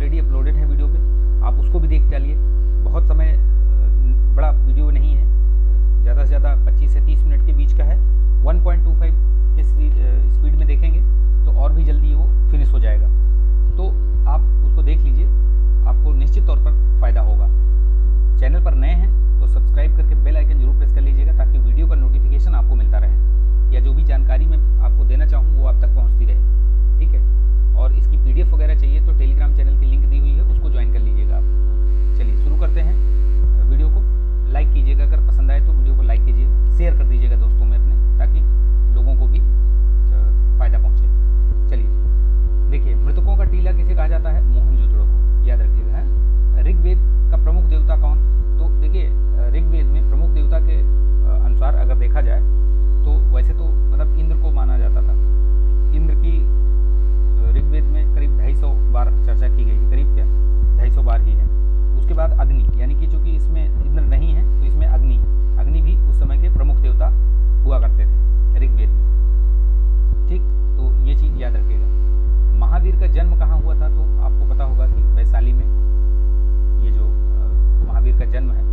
Already uploaded है video पे, आप उसको भी देख डालिए। बहुत समय बड़ा वीडियो नहीं है, ज़्यादा से ज़्यादा 25 से 30 मिनट के बीच का है। 1.25 के स्पीड में देखेंगे तो और भी जल्दी वो फिनिश हो जाएगा। तो आप उसको देख लीजिए, आपको निश्चित तौर पर फ़ायदा होगा। चैनल पर नए हैं तो सब्सक्राइब करके बेल आइकन जरूर प्रेस कर लीजिएगा, ताकि वीडियो का नोटिफिकेशन आपको मिलता रहे, या जो भी जानकारी मैं आपको देना चाहूँ वो आप तक पहुँचती रहे। ठीक है, और इसकी PDF वगैरह चाहिए तो टेलीग्राम चैनल की लिंक दी हुई है, उसको ज्वाइन कर लीजिएगा आप। चलिए शुरू करते हैं। वीडियो को लाइक कीजिएगा, अगर पसंद आए तो वीडियो को लाइक कीजिएगा, शेयर कर दीजिएगा दोस्तों में अपने, ताकि लोगों को भी फ़ायदा पहुँचे। चलिए देखिए, मृतकों का टीला किसे कहा जाता है? मोहनजोदड़ो को, याद रखिएगा। है ऋग्वेद का प्रमुख देवता कौन? तो देखिए, ऋग्वेद में प्रमुख देवता के अनुसार अगर देखा जाए तो वैसे तो मतलब इंद्र को माना जाता था। इंद्र की ऋग्वेद में करीब 250 बार चर्चा की गई, करीब क्या 250 बार ही है। उसके बाद अग्नि, यानी कि चूंकि इसमें इंद्र नहीं है तो इसमें अग्नि है। अग्नि भी उस समय के प्रमुख देवता हुआ करते थे ऋग्वेद में। ठीक, तो ये चीज़ याद रखिएगा। महावीर का जन्म कहाँ हुआ था? तो आपको पता होगा कि वैशाली में। ये जो महावीर का जन्म है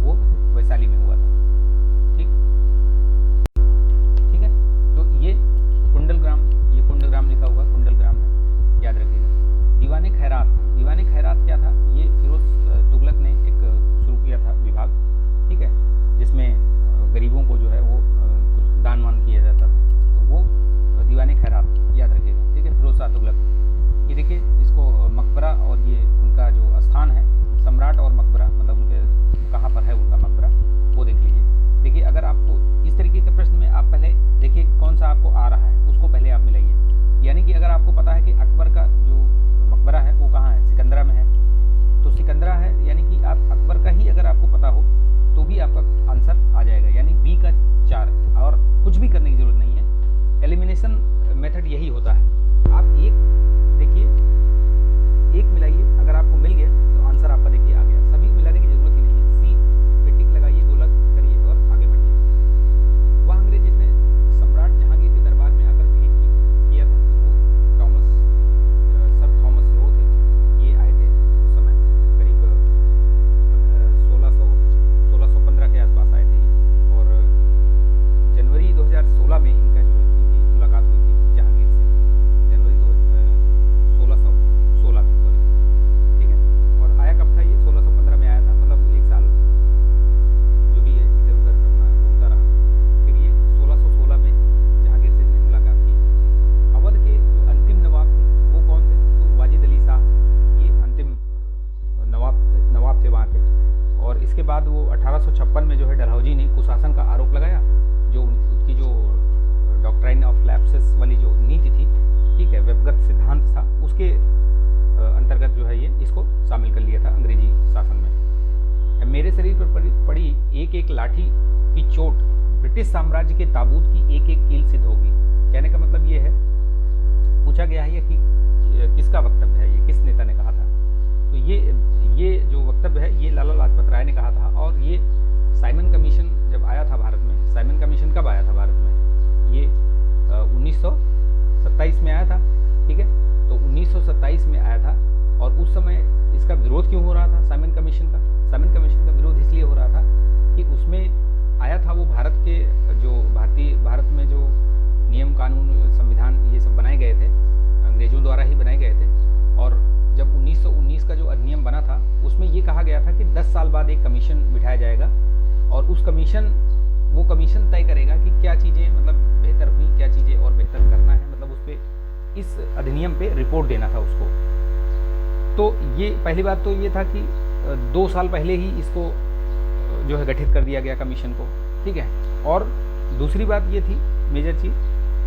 वो वैशाली में हुआ था। ठीक ठीक है, तो ये कुंडलग्राम लिखा हुआ कुंडलग्राम है, याद रखिएगा। दीवाने खैरात, दीवाने खैरात क्या था? ये फिरोज तुगलक ने एक शुरू किया था विभाग, ठीक है, जिसमें गरीबों को जो है वो कुछ दान वान किया जाता था, तो वो दीवाने खैरात याद रखिएगा। ठीक है, फिरोज शाह तुगलक। ये देखिए, इसको मकबरा और ये उनका जो स्थान है, सम्राट और मकबरा, मतलब उनके कहाँ पर है उनका मकबरा, वो देख लीजिए। देखिए, अगर आपको इस तरीके के प्रश्न में आप पहले देखिए कौन सा आपको आ रहा है, उसको पहले आप मिलाइए। यानी कि अगर आपको पता है कि अकबर का जो मकबरा है वो कहाँ है, सिकंदरा में है, तो सिकंदरा है, यानी कि आप अकबर का ही अगर आपको पता हो तो भी आपका आंसर आ जाएगा, यानी B का 4। और कुछ भी करने की जरूरत नहीं है, एलिमिनेशन मेथड यही होता है। आप एक देखिए, एक मिलाइए, अगर आपको मिल गया तो आंसर आपका देखिए आ गया। सभी मिलाने की जरूरत ही नहीं है, C पे टिक लगाइए, गोलक करिए और आगे बढ़िए। वह अंग्रेज जिसने सम्राट जहांगीर के दरबार में आकर भेंट किया था, तो वो सर थॉमस रो थे। ये आए थे उस समय करीब 1615 के आसपास आए थे ये, और जनवरी 2016 में इनका जो है इनकी मुलाकात हुई थी जहांगीर से, जनवरी 1616 में, सॉरी। ठीक है, और आया कब था ये? 1615 में आया था, मतलब एक साल जो भी है इधर उधर अपना घूमता रहा। फिर ये 1616 में जहांगीर से इसने मुलाकात की। अवध के जो अंतिम नवाब थे वो कौन थे? तो वाजिद अली शाह, ये अंतिम नवाब थे वहाँ के। और इसके बाद वो 1856 में जो है डलहौजी ने कुशासन का आरोप लगाया, जो उसकी जो डॉक्ट्राइन ऑफ लैप्सेस वाली जो नीति थी, ठीक है, व्यक्तिगत सिद्धांत था, उसके अंतर्गत जो है ये इसको शामिल कर लिया था अंग्रेजी शासन में। मेरे शरीर पर पड़ी एक एक लाठी की चोट ब्रिटिश साम्राज्य के ताबूत की एक एक कील सिद्ध होगी। कहने का मतलब ये है, पूछा गया है ये कि किसका वक्तव्य है, ये किस नेता ने कहा था? तो ये जो वक्तव्य है ये लाला लाजपत राय ने कहा था। और ये साइमन कमीशन जब आया था भारत में, साइमन कमीशन कब आया था भारत में? ये 1927 में आया था। ठीक है, तो 1927 में आया था। और उस समय इसका विरोध क्यों हो रहा था साइमन कमीशन का? साइमन कमीशन का विरोध इसलिए हो रहा था कि उसमें आया था वो भारत के जो भारत में जो नियम कानून संविधान ये सब बनाए गए थे, अंग्रेजों द्वारा ही बनाए गए थे। और जब 1919 का जो अधिनियम बना था उसमें ये कहा गया था कि 10 साल बाद एक कमीशन बिठाया जाएगा, और वो कमीशन तय करेगा कि क्या चीज़ें मतलब बेहतर हुई, क्या चीज़ें और बेहतर करना है, मतलब उस पर इस अधिनियम पे रिपोर्ट देना था उसको। तो ये पहली बात तो ये था कि 2 साल पहले ही इसको जो है गठित कर दिया गया कमीशन को। ठीक है, और दूसरी बात ये थी मेजर चीज़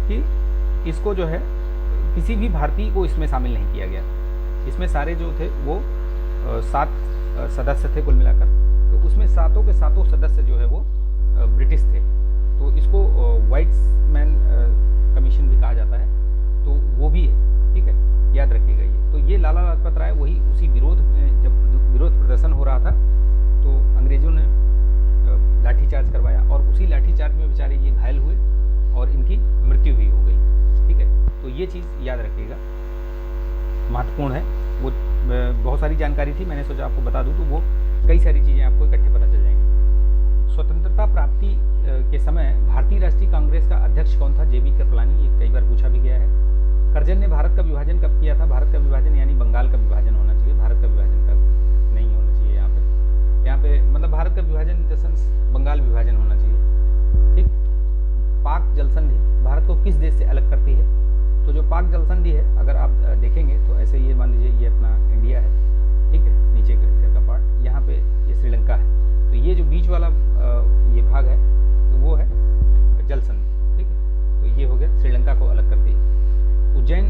कि इसको जो है किसी भी भारतीय को इसमें शामिल नहीं किया गया। इसमें सारे जो थे वो 7 सदस्य थे कुल मिलाकर, तो उसमें 7 के 7 सदस्य जो है वो ब्रिटिश थे। तो इसको वाइट्स मैन कमीशन भी कहा जाता है, तो वो भी है। ठीक है, याद रखिएगा ये। तो ये लाला लाजपत राय वही उसी विरोध में, जब विरोध प्रदर्शन हो रहा था तो अंग्रेजों ने लाठीचार्ज करवाया, और उसी लाठीचार्ज में बेचारे ये घायल हुए और इनकी मृत्यु भी हो गई। ठीक है, तो ये चीज़ याद रखिएगा, महत्वपूर्ण है। वो बहुत सारी जानकारी थी, मैंने सोचा आपको बता दूं, तो वो कई सारी चीज़ें आपको इकट्ठे पता चल जाएंगी। स्वतंत्रता प्राप्ति के समय भारतीय राष्ट्रीय कांग्रेस का अध्यक्ष कौन था? जेबी कृपलानी। ये कई बार पूछा भी गया है। करजन ने भारत का विभाजन कब किया था? भारत का विभाजन यानी बंगाल का विभाजन होना चाहिए, भारत का विभाजन कब नहीं होना चाहिए। यहाँ पे मतलब भारत का विभाजन इन द सेंस बंगाल विभाजन होना चाहिए। ठीक। पाक जल संधि भारत को किस देश से अलग करती है? तो जो पाक जल संधि है, अगर आप देखेंगे तो ऐसे ये मान लीजिए ये अपना इंडिया है, ठीक है, नीचे इधर का पार्ट, यहाँ पे ये श्रीलंका है, तो ये जो बीच वाला ये भाग है तो वो है जल संधि। ठीक है, तो ये हो गया, श्रीलंका को अलग करती है। उज्जैन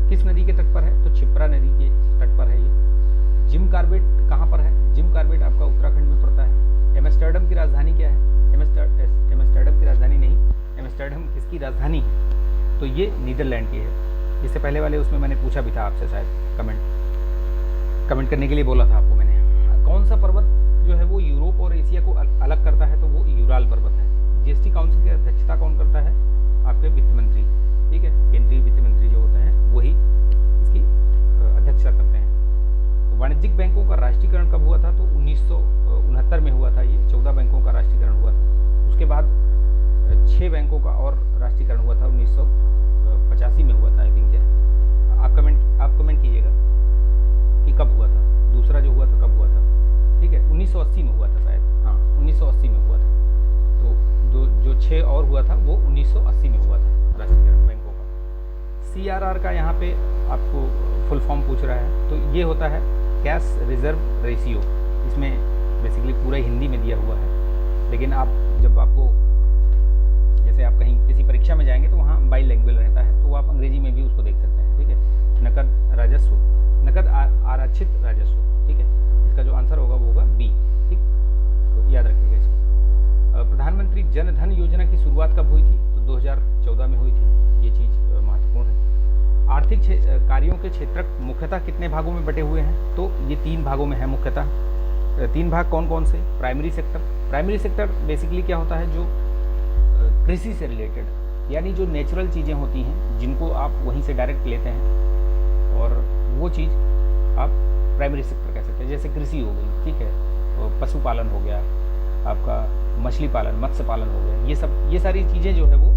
किस नदी के तट पर है? तो क्षिप्रा नदी के तट पर है ये। जिम कार्बेट कहाँ पर है? जिम कार्बेट आपका उत्तराखंड में पड़ता है। एम्स्टर्डम की राजधानी क्या है? एम्स्टर्डम की राजधानी नहीं, एम्स्टर्डम किसकी राजधानी है? तो ये नीदरलैंड की है। इससे पहले वाले उसमें मैंने पूछा भी था आपसे, शायद कमेंट करने के लिए बोला था आपको मैंने। कौन सा पर्वत जो है वो यूरोप और एशिया को अलग करता है? तो वो यूराल पर्वत है। जीएसटी काउंसिल की अध्यक्षता कौन करता है? आपके वित्त मंत्री। ठीक है, केंद्रीय वित्त मंत्री जो होते हैं वही इसकी अध्यक्षता करते हैं। वाणिज्यिक बैंकों का राष्ट्रीयकरण कब हुआ था? तो 1969 में हुआ था। ये 14 बैंकों का राष्ट्रीयकरण हुआ था। उसके बाद 6 बैंकों का और राष्ट्रीयकरण हुआ था, 1985 में हुआ था आई थिंक। आप कमेंट कीजिएगा कि कब हुआ था, दूसरा जो हुआ था कब हुआ था। ठीक है, 1980 में हुआ था शायद, हाँ 1980 में हुआ था। तो जो 6 और हुआ था वो 1980 में हुआ था राष्ट्रीयकरण बैंकों का। CRR का यहाँ पे आपको फुल फॉर्म पूछ रहा है, तो ये होता है कैश रिजर्व रेशियो। इसमें बेसिकली पूरा हिंदी में दिया हुआ है, लेकिन आप जब आपको जैसे आप कहीं किसी परीक्षा में जाएंगे तो वहाँ बाई लैंग्वेज रहता है, तो आप अंग्रेजी में भी उसको देख सकते हैं। ठीक है, नकद राजस्व, नकद आरक्षित राजस्व। ठीक है, इसका जो आंसर होगा वो होगा बी। ठीक, तो याद रखिएगा इसको। प्रधानमंत्री जन धन योजना की शुरुआत कब हुई थी? तो 2014 में हुई थी। ये चीज़ महत्वपूर्ण है। आर्थिक कार्यों के क्षेत्रक मुख्यतः कितने भागों में बटे हुए हैं? तो ये 3 भागों में है मुख्यतः। 3 भाग कौन कौन से? प्राइमरी सेक्टर बेसिकली क्या होता है? जो कृषि से रिलेटेड, यानी जो नेचुरल चीज़ें होती हैं जिनको आप वहीं से डायरेक्ट लेते हैं, और वो चीज़ आप प्राइमरी सेक्टर कह सकते हैं। जैसे कृषि हो गई, ठीक है, तो पशुपालन हो गया, आपका मछली पालन, मत्स्य पालन हो गया, ये सारी चीज़ें जो है वो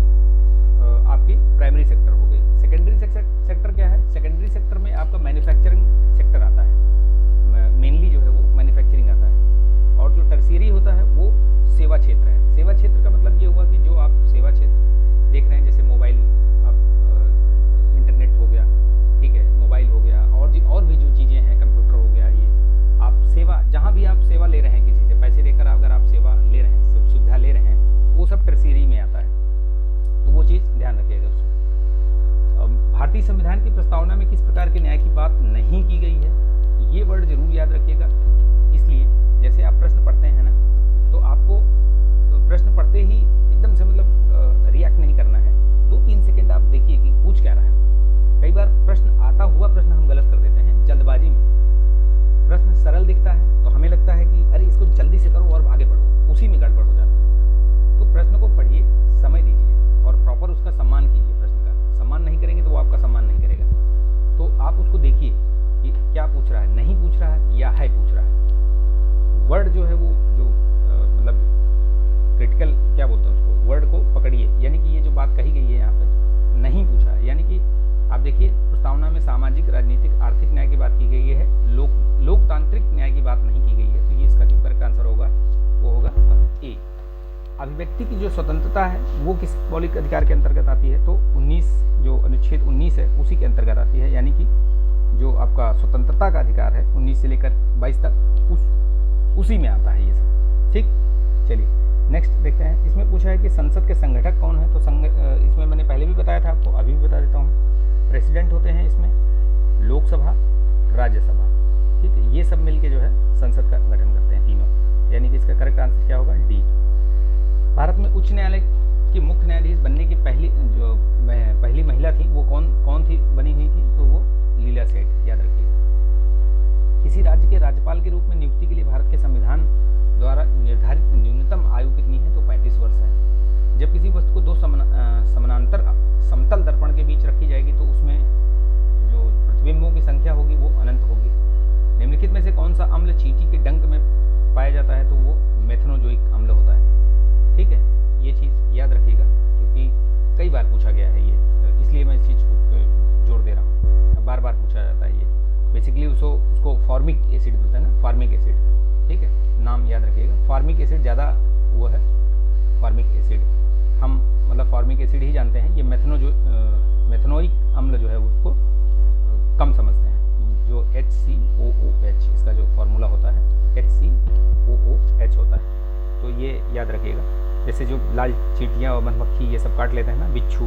आपकी प्राइमरी सेक्टर हो गई। सेकेंडरी सेक्टर क्या है? सेकेंडरी सेक्टर में आपका मैन्युफैक्चरिंग सेक्टर आता है, मेनली जो है वो मैन्युफैक्चरिंग आता है। और जो टर्शियरी होता है वो सेवा क्षेत्र है। सेवा क्षेत्र का मतलब ये हुआ कि जो आप सेवा क्षेत्र देख रहे हैं, जैसे मोबाइल, आप इंटरनेट हो गया, ठीक है, मोबाइल हो गया, और भी जो चीज़ें हैं, कंप्यूटर हो गया, ये आप सेवा, जहाँ भी आप सेवा ले रहे हैं, किसी से पैसे देकर अगर आप सेवा ले रहे हैं, सुविधा ले रहे हैं, वो सब टर्शियरी में आता है। तो वो चीज़ ध्यान रखिएगा उसमें। भारतीय संविधान की प्रस्तावना में किस प्रकार के न्याय की बात नहीं की गई है? ये वर्ड जरूर याद रखिएगा। इसलिए जैसे आप प्रश्न पढ़ते हैं ना, तो आपको प्रश्न पढ़ते ही एकदम से मतलब रिएक्ट नहीं करना है। 2-3 सेकंड आप देखिए कि पूछ क्या रहा है। कई बार प्रश्न आता हुआ प्रश्न हम गलत कर देते हैं जल्दबाजी में। प्रश्न सरल दिखता है तो हमें लगता है कि अरे इसको जल्दी से करो और आगे बढ़ो, उसी में गड़बड़ हो जाती है। तो प्रश्न को पढ़िए, समय दीजिए और प्रॉपर उसका सम्मान कीजिए। प्रश्न का सम्मान नहीं करेंगे तो वो आपका सम्मान नहीं करेगा। तो आप उसको देखिए कि क्या पूछ रहा है, नहीं पूछ रहा है या है पूछ रहा है। वर्ड जो है वो जो मतलब क्रिटिकल क्या बोलते हैं उसको, वर्ड को पकड़िए। यानी कि ये जो बात कही गई है यहाँ पे, नहीं पूछा है, यानी कि आप देखिए प्रस्तावना में सामाजिक, राजनीतिक, आर्थिक न्याय की बात की गई है, लोकतांत्रिक न्याय की बात नहीं की गई है। तो ये इसका जो करेक्ट आंसर होगा वो होगा ए। अभिव्यक्ति की जो स्वतंत्रता है वो किस मौलिक अधिकार के अंतर्गत आती है? तो 19 जो अनुच्छेद 19 है उसी के अंतर्गत आती है। यानी कि जो आपका स्वतंत्रता का अधिकार है 19 से लेकर 22 तक उसी में आता है ये सब। ठीक, चलिए नेक्स्ट देखते हैं। इसमें पूछा है कि संसद के संगठक कौन है? तो इसमें मैंने पहले भी बताया था आपको, अभी भी बता देता हूँ। प्रेसिडेंट होते हैं इसमें, लोकसभा, राज्यसभा, ठीक है, ये सब मिलके जो है संसद का गठन करते हैं तीनों। यानी कि इसका करेक्ट आंसर क्या होगा? डी। भारत में उच्च न्यायालय की मुख्य न्यायाधीश बनने की पहली महिला थी, वो कौन थी बनी हुई थी? तो वो लीला सेठ, याद रखिए। किसी राज्य के राज्यपाल के रूप में नियुक्ति के लिए भारत के संविधान द्वारा निर्धारित न्यूनतम आयु कितनी है? तो 35 वर्ष है। जब किसी वस्तु को 2 समानांतर समतल दर्पण के बीच रखी जाएगी तो उसमें जो प्रतिबिंबों की संख्या होगी वो अनंत होगी। सा अम्ल चींटी के डंक में पाया जाता है तो वो मेथनोजोइक अम्ल होता है। ठीक है, ये चीज़ याद रखिएगा क्योंकि कई बार पूछा गया है ये, इसलिए मैं इस चीज़ को जोड़ दे रहा हूँ, बार बार पूछा जाता है ये। बेसिकली उसको फॉर्मिक एसिड बोलते हैं ना, फार्मिक एसिड। ठीक है, नाम याद रखिएगा। फार्मिक एसिड ज़्यादा वो है, फार्मिक एसिड हम मतलब फार्मिक एसिड ही जानते हैं। ये मेथनोइक अम्ल जो है उसको कम समझते हैं। जो HCOOH इसका जो फार्मूला होता है HCOOH होता है। तो ये याद रखिएगा। जैसे जो लाल चींटियाँ और मधुमक्खी ये सब काट लेते हैं ना, बिच्छू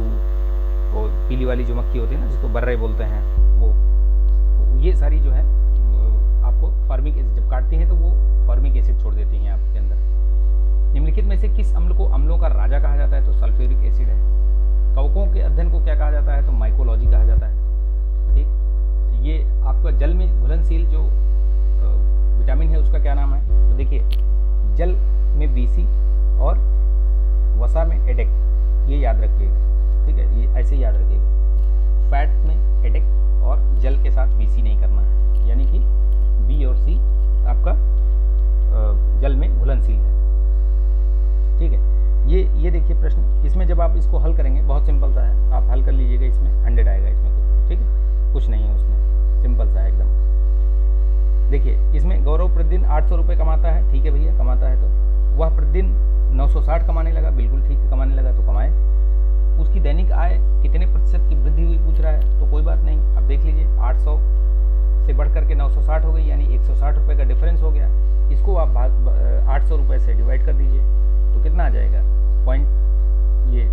और पीली वाली जो मक्खी होती है ना जिसको बर्रे बोलते हैं, वो ये सारी जो है आपको फार्मिक एसिड जब काटती हैं तो वो फार्मिक एसिड छोड़ देती हैं आपके अंदर। निम्नलिखित में से किस अम्ल को अम्लों का राजा कहा जाता है? तो सल्फ्यूरिक एसिड है। कवकों के अध्ययन को क्या कहा जाता है? तो माइकोलॉजी कहा जाता है। ठीक, ये आपका जल में घुलनशील जो विटामिन है उसका क्या नाम है? तो देखिए, जल में BC और वसा में एडेक, ये याद रखिएगा। ठीक है, ये ऐसे याद रखिएगा। फैट में एडेक और जल के साथ BC नहीं करना है, यानी कि B और C आपका जल में घुलनशील है। ठीक है, ये देखिए प्रश्न, इसमें जब आप इसको हल करेंगे बहुत सिंपल सा है, आप हल कर लीजिएगा, इसमें 100 आएगा इसमें तो। ठीक है, कुछ नहीं है उसमें, सिंपल सा है एकदम। देखिए, इसमें गौरव प्रतिदिन 800 रुपये कमाता है। ठीक है भैया, कमाता है तो वह प्रतिदिन 960 कमाने लगा। बिल्कुल ठीक है, कमाने लगा तो कमाए। उसकी दैनिक आय कितने प्रतिशत की वृद्धि हुई पूछ रहा है, तो कोई बात नहीं, अब देख लीजिए 800 से बढ़ करके 960 हो गई, यानी 160 रुपये का डिफरेंस हो गया। इसको आप 800 रुपये से डिवाइड कर दीजिए तो कितना आ जाएगा? पॉइंट ये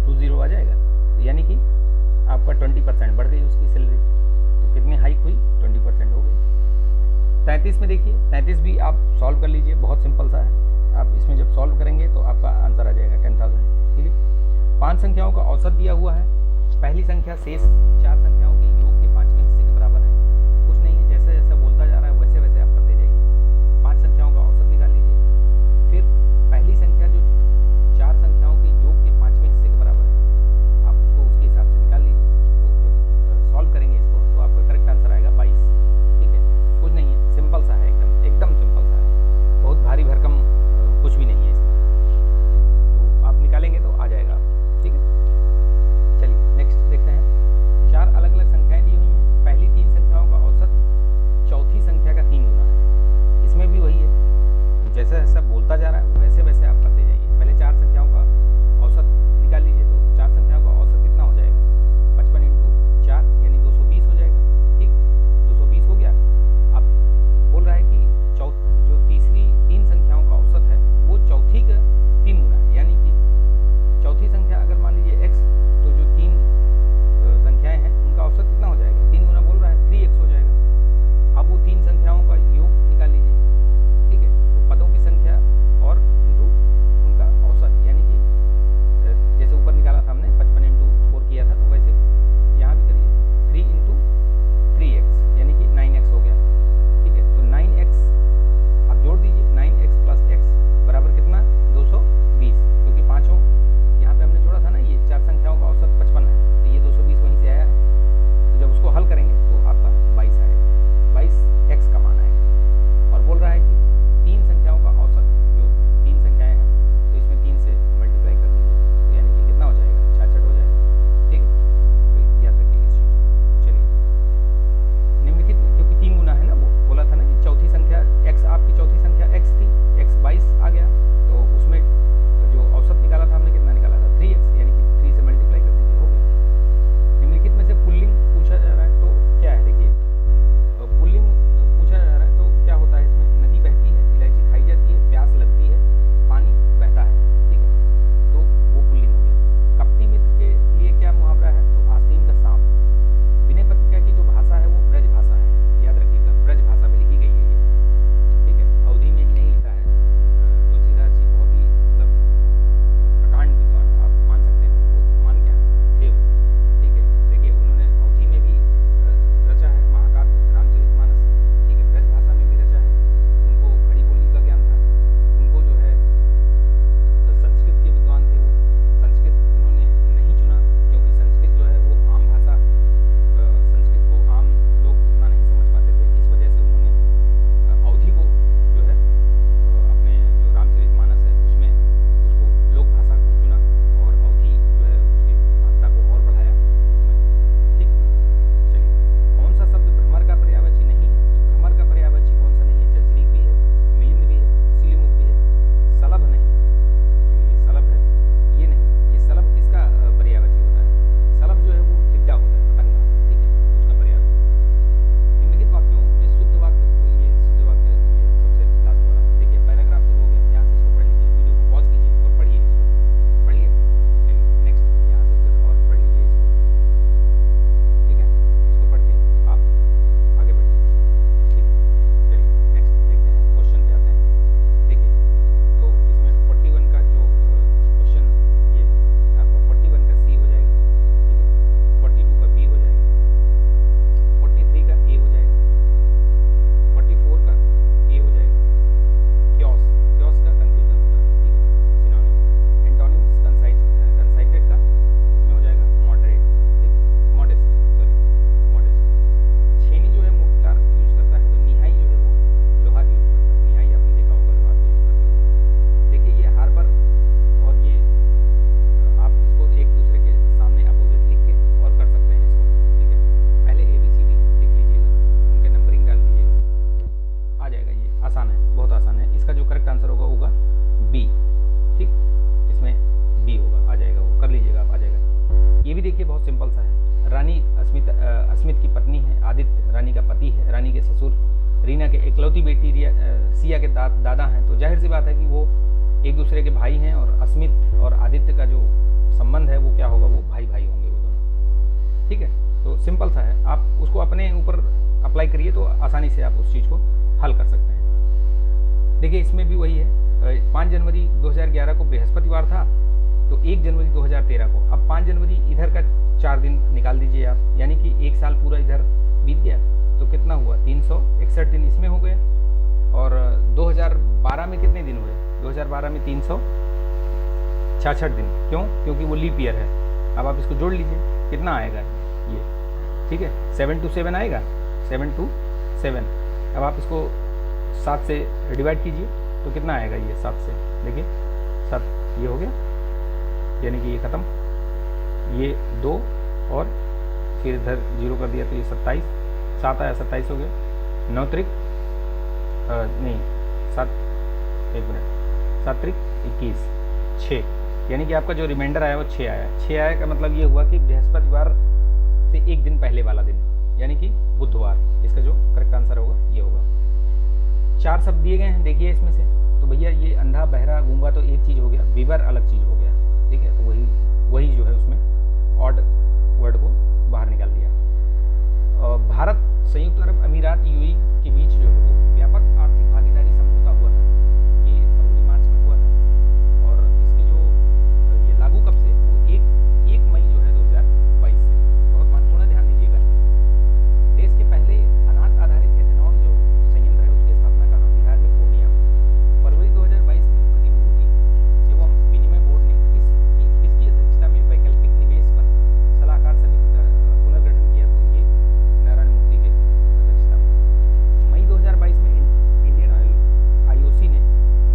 20 आ जाएगा, तो यानी कि आपका 20% बढ़ गई उसकी सैलरी। तो कितनी हाइक हुई? 20% हो गई। 33 में देखिए, 33 भी आप सॉल्व कर लीजिए, बहुत सिंपल सा है। आप इसमें जब सॉल्व करेंगे तो आपका आंसर आ जाएगा 10,000। ठीक है, 5 संख्याओं का औसत दिया हुआ है। पहली संख्या शेष 4 संख्याओं के योग के 5वें हिस्से के बराबर है। कुछ नहीं है, जैसे जैसे बोलता जा रहा है वैसे वैसे आप करते जाइए। 5 संख्याओं का औसत निकाल लीजिए। फिर पहली संख्या जो 4 संख्याओं के योग के 5वें हिस्से के बराबर है, आप उसको उसके हिसाब से निकाल लीजिए। तो जब सॉल्व करेंगे इसको तो आपका करेक्ट आंसर आएगा 22। ठीक है, कुछ नहीं है, सिंपल सा है, एकदम सिंपल सा है, बहुत भारी भरकम कुछ भी नहीं है इसमें। तो आप निकालेंगे तो आ जाएगा। ठीक है, चलिए नेक्स्ट देखते हैं। 4 अलग अलग संख्याएं दी हुई हैं। पहली 3 संख्याओं का औसत चौथी संख्या का 3 गुना है। इसमें भी वही है, जैसा जैसा बोलता जा रहा है वैसे वैसे आप करते जाइए। पहले 4 संख्याओं का औसत निकाल लीजिए, तो 4 संख्याओं का औसत कितना हो जाएगा? 55 × 4 यानी 220 हो जाएगा। ठीक, 220 हो गया। अब बोल रहा है कि जो तीसरी 3 संख्याओं का औसत है वो चौथी का 3 गुना है, यानी कि चौथी संख्या अगर मान लीजिए x, तो जो 3 संख्याएं हैं उनका औसत कितना हो जाएगा? 3 गुना बोल रहा है, 3x हो जाएगा। अब वो 3 संख्याओं का योग निकाल लीजिए। ठीक है, तो पदों की संख्या और बहुत सिंपल सा है। रानी अस्मित की पत्नी है, आदित्य रानी का पति है, रानी के ससुर रीना के इकलौती बेटी सिया के दादा हैं। तो जाहिर सी बात है कि वो एक दूसरे के भाई हैं, और अस्मित और आदित्य का जो संबंध है वो क्या होगा, वो भाई भाई होंगे वो दोनों। ठीक है, तो सिंपल सा है, आप उसको अपने ऊपर अप्लाई करिए तो आसानी से आप उस चीज़ को हल कर सकते हैं। देखिए इसमें भी वही है, 5 जनवरी 2011 को बृहस्पतिवार था, तो 1 जनवरी 2013 को, अब 5 जनवरी इधर का 4 दिन निकाल दीजिए आप, यानी कि 1 साल पूरा इधर बीत गया, तो कितना हुआ, 361 दिन इसमें हो गए। और 2012 में कितने दिन हुए, 2012 में 366 दिन। क्यों? क्योंकि वो लीप ईयर है। अब आप इसको जोड़ लीजिए, कितना आएगा ये, ठीक है, 7 to 7 आएगा, 7 to 7। अब आप इसको 7 से डिवाइड कीजिए तो कितना आएगा ये, 7 से, देखिए 7 ये हो गया, यानी कि ये ख़त्म, ये 2 और फिर इधर 0 कर दिया तो ये 27, 7 आया, 27 हो गया, 9 त्रिक नहीं 7, 1 मिनट, 7 त्रिक 21, 6, यानी कि आपका जो रिमाइंडर आया वो 6 आया। 6 आया का मतलब ये हुआ कि बृहस्पतिवार से 1 दिन पहले वाला दिन, यानी कि बुधवार। इसका जो करेक्ट आंसर होगा ये होगा। 4 शब्द दिए गए हैं, देखिए इसमें से, तो भैया ये अंधा, बहरा, गूंगा तो एक चीज़ हो गया, बीवर अलग चीज़ हो गया, ठीक है, तो वही जो है उसमें ऑड वर्ड को बाहर निकाल दिया। भारत संयुक्त अरब अमीरात यूएई के बीच जो है वो व्यापक आर्थिक भागीदारी समझौता हुआ था, ये फरवरी मार्च में हुआ था, और इसके जो ये लागू कब से, वो 1 मई जो है 2022 से। बहुत महत्वपूर्ण, ध्यान दीजिएगा। देश के पहले अनाज आधारित एथेनॉल जो संयंत्र है उसकी स्थापना कहाँ, बिहार में पूर्णिया में। फरवरी 2022 में प्रतिभूति एवं विनिमय बोर्ड ने किसकी अध्यक्षता में वैकल्पिक निवेश पर सलाहकार समिति का पुनर्गठन किया, तो ये नारायण मूर्ति के अध्यक्षता में। मई 2022 में इंडियन ऑयल आईओसी ने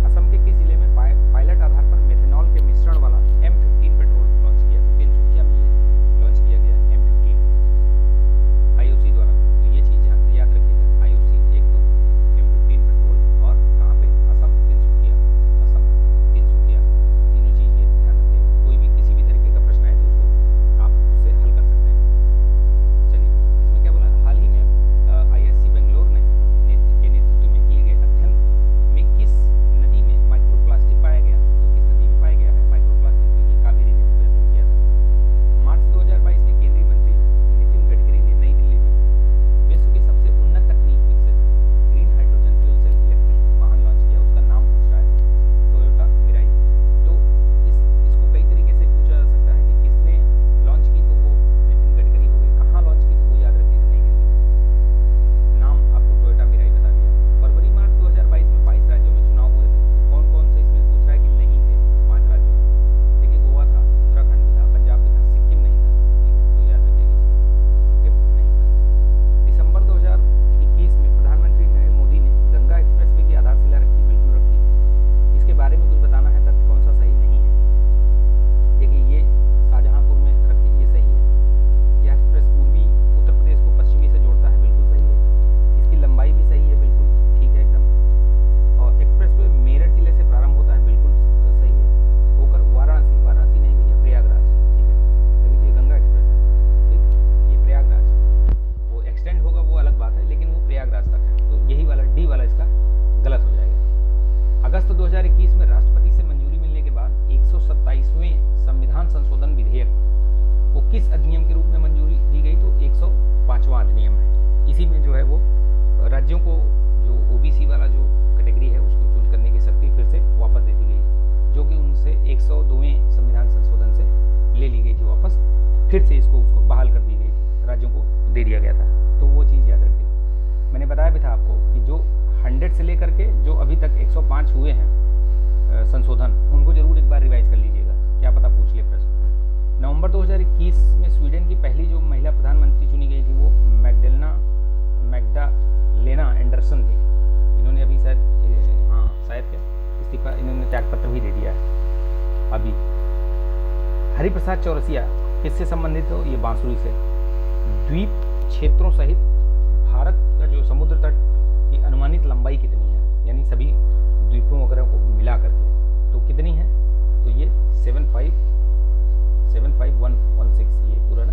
असम के किस जिले में पायलट आधार पर मेथेनॉल के मिश्रण वाला M15 पेट्रोल लॉन्च किया, तो तिनसुकिया में ये लॉन्च किया गया M15 आईओसी द्वारा। तो ये चीज़ याद रखिएगा, आईओसी एक तो M15 पेट्रोल, और कहाँ पे, असम तिनसुकिया, तीनों चीज़ ये ध्यान रखिएगा। कोई भी किसी भी तरीके का प्रश्न आए तो उसको आप उससे हल कर सकते हैं। चलिए, इसमें क्या बोला, हाल ही में IISc बेंगलोर के नेतृत्व में किए गए अध्ययन में किस नदी में माइक्रोप्लास्टिक पाया गया, तो किस नदी में पाया गया है माइक्रोप्लास्टिक, तो ये कावेरी नदी पे अध्ययन किया था। मार्च 2022 में केंद्रीय मंत्री नितिन गडकरी ने नई दिल्ली में विश्व की सबसे उन्नत तकनीक विकसित green hydrogen fuel cell electric वाहन लॉन्च किया, उसका नाम पूछ रहा है, तो टोयोटा मिराई। तो इसको कई तरीके से पूछा जा सकता है कि किसने लॉन्च की, तो वो नितिन गडकरी हो गए, कहाँ लॉन्च की, तो वो याद रखिएगा, नई दिल्ली में। नाम आपको टोयोटा मिराई बता दिया। फरवरी मार्च 2022 में 22 राज्यों में चुनाव हुए थे, तो कौन कौन से इसमें पूछ रहा है कि नहीं थे, 5 राज्यों में। देखिए, गोवा था, उत्तराखंड भी था, पंजाब भी था, सिक्किम नहीं था, ठीक है, तो याद रखिएगा, सिक्किम नहीं था। दिसंबर 2021 में प्रधानमंत्री नरेंद्र मोदी ने गंगा एक्सप्रेसवे की आधारशिला रखी, बिल्कुल रखी। इसके बारे में कुछ बताना है, तथ्य कौन सा सही नहीं है। देखिए, ये शाहजहांपुर में रखी, ये सही है। यह एक्सप्रेस पूर्वी उत्तर प्रदेश को पश्चिमी से जोड़ता है, बिल्कुल सही है। इसकी लंबाई भी सही है, बिल्कुल ठीक है एकदम। और एक्सप्रेसवे मेरठ जिले से प्रारंभ होता है, बिल्कुल सही है, होकर वाराणसी नहीं भैया, प्रयागराज, ठीक है, तभी तो ये गंगा एक्सप्रेस है, ठीक, ये प्रयागराज। वो एक्सटेंड होगा वो अलग बात है, लेकिन वो प्रयागराज तक है, तो यही वाला डी वाला इसका गलत हो जाएगा। अगस्त 2021 में राष्ट्रपति से मंजूरी मिलने के बाद 127वें संविधान संशोधन विधेयक को किस अधिनियम के रूप में मंजूरी दी गई, तो 105वां अधिनियम है। इसी में जो है वो राज्यों को जो OBC वाला जो कैटेगरी है उसको चूज करने की शक्ति फिर से वापस दे दी गई, जो कि उनसे 102वें संविधान संशोधन से ले ली गई थी वापस, फिर से उसको बहाल कर दी गई थी, राज्यों को दे दिया गया था। तो वो चीज़ याद रखिए। मैंने बताया भी था आपको कि जो 100 से लेकर के जो अभी तक 105 हुए हैं संशोधन, उनको जरूर एक बार रिवाइज कर लीजिएगा, क्या पता पूछ ले प्रश्न। नवंबर 2021 में स्वीडन की पहली जो महिला प्रधानमंत्री चुनी गई थी वो मैग्डालेना एंडरसन थी। इन्होंने अभी शायद क्या इस्तीफा, इन्होंने त्यागपत्र भी दे दिया है अभी। हरिप्रसाद चौरसिया किससे संबंधित हो, ये बांसुरी से। द्वीप क्षेत्रों सहित भारत का जो समुद्र तट की अनुमानित लंबाई कितनी है, यानी सभी द्वीपों वगैरह को मिला करके, तो कितनी है, तो ये 75116 ये पूरा ना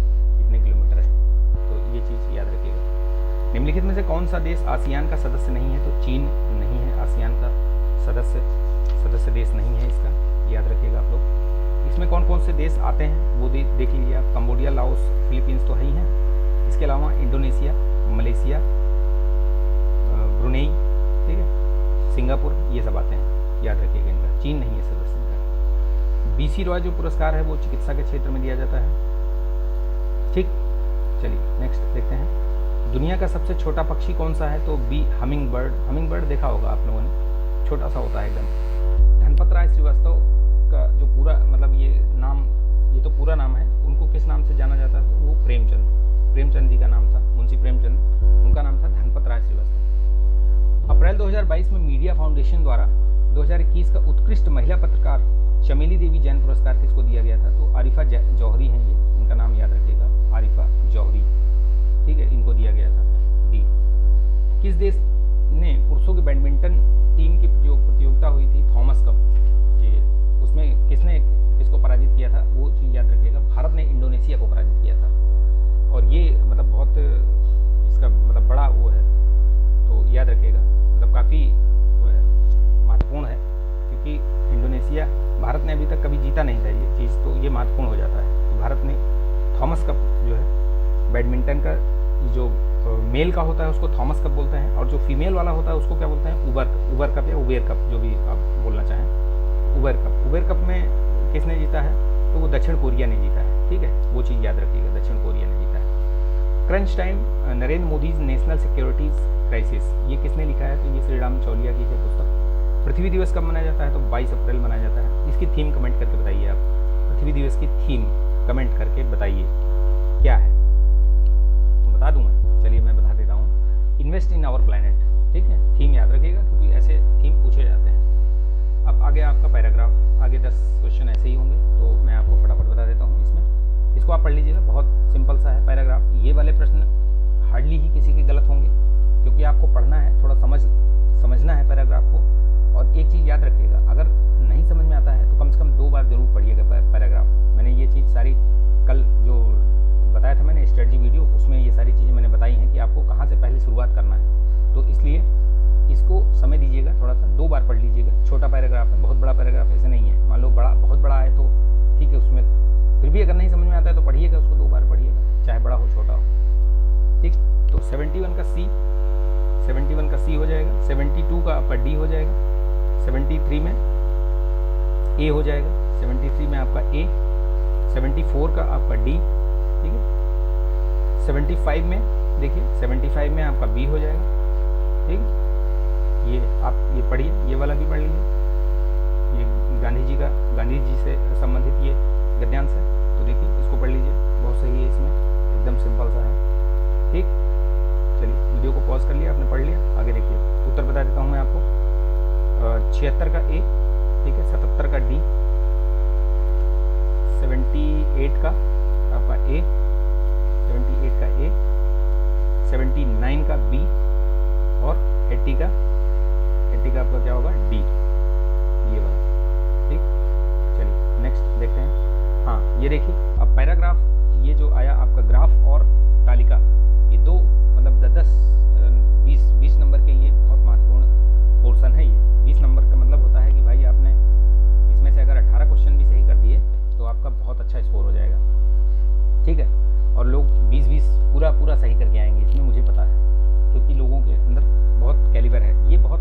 कौन सा देश आसियान का सदस्य नहीं है? तो चीन नहीं है आसियान का सदस्य देश नहीं है इसका, याद रखिएगा आप लोग। इसमें कौन कौन से देश आते हैं वो देख लीजिए आप। कंबोडिया, लाओस, फिलीपींस तो है ही हैं। इसके अलावा इंडोनेशिया, मलेशिया, ब्रुनेई, ठीक है, सिंगापुर, ये सब आते हैं, याद रखिएगा इनका। चीन नहीं है सदस्य इनका। BC रॉय जो पुरस्कार है वो चिकित्सा के क्षेत्र में दिया जाता है, ठीक। चलिए नेक्स्ट देखते हैं। दुनिया का सबसे छोटा पक्षी कौन सा है? तो बी हमिंग बर्ड देखा होगा आप लोगों ने, छोटा सा होता है एकदम। धनपत राय श्रीवास्तव का जो पूरा मतलब ये तो पूरा नाम है, उनको किस नाम से जाना जाता है? वो प्रेमचंद जी का नाम था, मुंशी प्रेमचंद, उनका नाम था धनपत राय श्रीवास्तव। अप्रैल 2022 में मीडिया फाउंडेशन द्वारा 2021 का उत्कृष्ट महिला पत्रकार चमेली देवी जैन पुरस्कार किसको दिया गया था? तो आरिफा जौहरी हैं ये, इनका नाम याद रखिएगा, आरिफा जौहरी, ठीक है, इनको दिया गया था। डी, किस देश ने पुरुषों के बैडमिंटन टीम की जो प्रतियोगिता हुई थी थॉमस कप, ये उसमें किसको पराजित किया था? वो चीज़ याद रखिएगा, भारत ने इंडोनेशिया को पराजित किया था। और ये मतलब बहुत इसका मतलब बड़ा वो है, तो याद रखिएगा, मतलब काफ़ी वो है, महत्वपूर्ण है, क्योंकि इंडोनेशिया, भारत ने अभी तक कभी जीता नहीं था ये चीज़, तो ये महत्वपूर्ण हो जाता है। तो भारत ने थॉमस कप जो है बैडमिंटन का जो मेल का होता है उसको थॉमस कप बोलते हैं, और जो फीमेल वाला होता है उसको क्या बोलते हैं? उबर कप या उबेर कप, जो भी आप बोलना चाहें। उबेर कप में किसने जीता है? तो वो दक्षिण कोरिया ने जीता है, ठीक है, वो चीज़ याद रखिएगा, दक्षिण कोरिया ने जीता है। Crunch time, Narendra Modi's national securities crisis, ये किसने लिखा है? तो ये श्री राम चौलिया की है पुस्तक। पृथ्वी दिवस कब मनाया जाता है? तो 22 अप्रैल मनाया जाता है। इसकी थीम कमेंट करके बताइए आप, पृथ्वी दिवस की थीम कमेंट करके बताइए क्या है, बता दूँ मैं, चलिए मैं बता देता हूँ, इन्वेस्ट इन आवर प्लैनेट, ठीक है, थीम याद रखिएगा क्योंकि ऐसे थीम पूछे जाते हैं। अब आगे आपका पैराग्राफ, आगे 10 क्वेश्चन ऐसे ही होंगे, तो मैं आपको फटाफट बता देता हूँ इसमें, इसको आप पढ़ लीजिएगा, बहुत सिंपल सा है पैराग्राफ। ये वाले प्रश्न हार्डली ही किसी के गलत होंगे, क्योंकि आपको पढ़ना है, थोड़ा समझना है पैराग्राफ को। और एक चीज़ याद रखिएगा, अगर नहीं समझ में आता है तो कम से कम 2 बार ज़रूर पढ़िएगा पैराग्राफ। मैंने ये चीज़ सारी कल जो बताया था मैंने स्ट्रेटजी वीडियो, उसमें ये सारी चीज़ें मैंने बताई हैं कि आपको कहाँ से पहले शुरुआत करना है, तो इसलिए इसको समय दीजिएगा, थोड़ा सा 2 बार पढ़ लीजिएगा। छोटा पैराग्राफ है, बहुत बड़ा पैराग्राफ ऐसे नहीं है, मान लो बहुत बड़ा है तो ठीक है, उसमें फिर भी अगर नहीं समझ में आता है तो पढ़िएगा, उसको 2 बार पढ़िएगा, चाहे बड़ा हो छोटा हो, ठीक। तो 71 का सी हो जाएगा, 72 का आपका डी हो जाएगा, 73 में ए हो जाएगा, 73 में आपका ए, 74 का आपका डी, ठीक है। 75 में देखिए, 75 में आपका बी हो जाएगा, ठीक। ये आप ये पढ़िए, ये वाला भी पढ़ लीजिए, ये गांधी जी से संबंधित ये गद्यांश है, तो देखिए इसको पढ़ लीजिए, बहुत सही है, इसमें एकदम सिंपल सा है, ठीक। चलिए वीडियो को पॉज कर लिया, आपने पढ़ लिया, आगे देखिए उत्तर बता देता हूँ मैं आपको। 76 का ए, ठीक है, 77 का डी, 78 का आपका ए, 78 का ए, 79 का बी, और 80 का आपका क्या होगा? डी, ये वाला, ठीक। चलिए नेक्स्ट देखते हैं। हाँ ये देखिए, अब पैराग्राफ, ये जो आया आपका ग्राफ और तालिका, ये 2 मतलब 20 नंबर के ये बहुत महत्वपूर्ण पोर्शन है। ये 20 नंबर का मतलब होता है कि भाई आपने इसमें से अगर 18 क्वेश्चन भी सही कर दिए तो आपका बहुत अच्छा स्कोर हो जाएगा, ठीक है। और लोग 20 पूरा सही करके आएंगे, इसमें मुझे पता है, क्योंकि लोगों के अंदर बहुत कैलिबर है। ये बहुत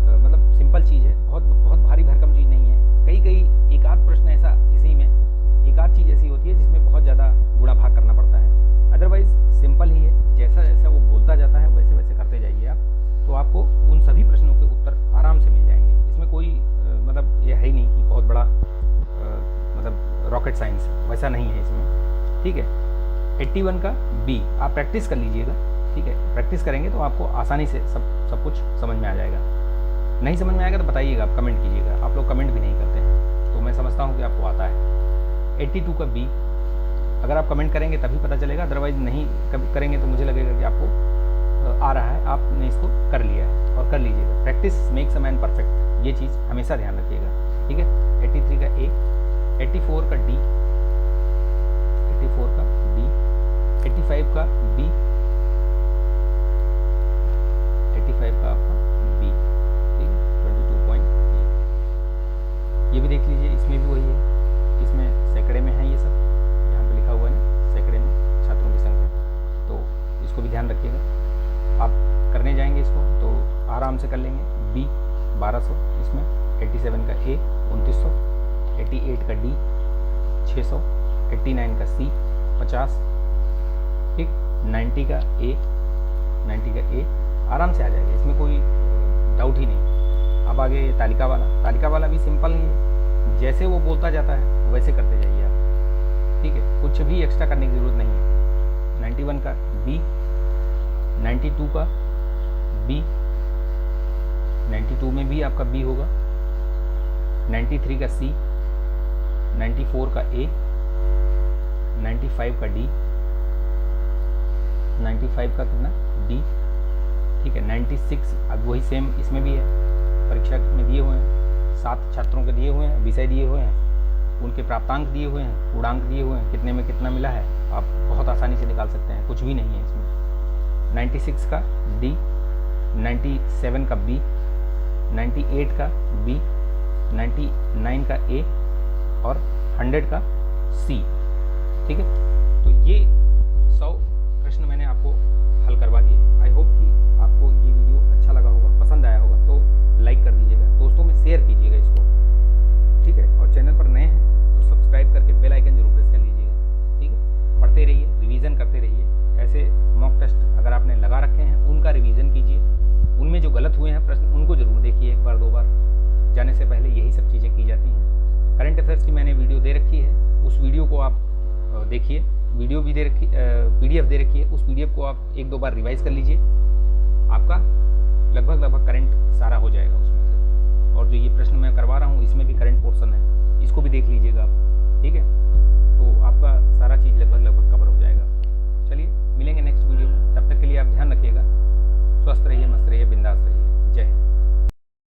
मतलब सिंपल चीज़ है, बहुत भारी भरकम चीज़ नहीं है। कई एक आध प्रश्न ऐसा, इसी में एक आध चीज़ ऐसी होती है जिसमें बहुत ज़्यादा गुणा भाग करना पड़ता है, अदरवाइज सिंपल ही है। जैसा जैसा वो बोलता जाता है वैसे वैसे करते जाइए आप, तो आपको उन सभी प्रश्नों के उत्तर आराम से मिल जाएंगे। इसमें कोई मतलब ये है ही नहीं कि बहुत बड़ा मतलब रॉकेट साइंस, वैसा नहीं है इसमें, ठीक है। 81 का बी आप प्रैक्टिस कर लीजिएगा, ठीक है, प्रैक्टिस करेंगे तो आपको आसानी से सब कुछ समझ में आ जाएगा। नहीं समझ में आएगा तो बताइएगा, आप कमेंट कीजिएगा, आप लोग कमेंट भी नहीं करते हैं, तो मैं समझता हूँ कि आपको आता है। 82 का बी अगर आप कमेंट करेंगे तभी पता चलेगा, अदरवाइज नहीं कभी करेंगे तो मुझे लगेगा कि आपको आ रहा है, आपने इसको कर लिया है, और कर लीजिएगा। Practice makes a man perfect, ये चीज़ हमेशा ध्यान रखिएगा, ठीक है। 83 का ए, 84 का डी, 84 का डी, 85 का बी, 85 का आपका बी, ठीक है 22.8। ये भी देख लीजिए, इसमें भी वही है, इसमें सैकड़े में है ये सब, यहाँ पे लिखा हुआ है ना सैकड़े में छात्रों की संख्या, तो इसको भी ध्यान रखिएगा। आप करने जाएंगे इसको तो आराम से कर लेंगे। बी 1200, इसमें 87 का ए 2900, 88 का डी 600, 89 का सी 50, ठीक, 90 का ए आराम से आ जाएगा, इसमें कोई डाउट ही नहीं। अब आगे तालिका वाला भी सिंपल ही है, जैसे वो बोलता जाता है वैसे करते जाइए आप, ठीक है, कुछ भी एक्स्ट्रा करने की ज़रूरत नहीं है। 91 का बी, 92 का बी, 92 में भी आपका बी होगा, 93 का सी, 94 का ए, 95 का डी, 95 का कितना डी, ठीक है, 96 अब वही सेम इसमें भी है, परीक्षा में दिए हुए हैं, 7 छात्रों के दिए हुए हैं, विषय दिए हुए हैं, उनके प्राप्तांक दिए हुए हैं, पूर्णांक दिए हुए हैं, कितने में कितना मिला है आप बहुत आसानी से निकाल सकते हैं, कुछ भी नहीं है इसमें। 96 का डी, 97 का बी, 98 का बी, 99 का ए और 100 का सी, ठीक है। तो ये 100 प्रश्न मैंने आपको हल करवा दिए। आई होप कि आपको ये वीडियो अच्छा लगा होगा, पसंद आया होगा, तो लाइक कर दीजिएगा, दोस्तों में शेयर कीजिएगा इसको, ठीक है, और चैनल पर नए हैं तो सब्सक्राइब करके बेल आइकन जरूर प्रेस कर लीजिएगा, ठीक है। पढ़ते रहिए, रिवीजन करते रहिए, ऐसे मॉक टेस्ट अगर आपने लगा रखे हैं उनका रिवीजन कीजिए, उनमें जो गलत हुए हैं प्रश्न उनको जरूर देखिए, एक बार 2 बार, जाने से पहले यही सब चीज़ें की जाती हैं। करंट अफेयर्स की मैंने वीडियो दे रखी है, उस वीडियो को आप देखिए, वीडियो भी दे रखी, PDF दे रखी है, उस PDF को आप 1-2 बार रिवाइज कर लीजिए, आपका लगभग करंट सारा हो जाएगा उसमें से। और जो ये प्रश्न मैं करवा रहा हूँ इसमें भी करंट पोर्शन है, इसको भी देख लीजिएगा आप, ठीक है, तो आपका सारा चीज़ लगभग कवर हो जाएगा। चलिए मिलेंगे नेक्स्ट वीडियो में, तब तक के लिए आप ध्यान रखिएगा, स्वस्थ रहिए, मस्त रहिए, बिंदास रहिए। जय हिंद।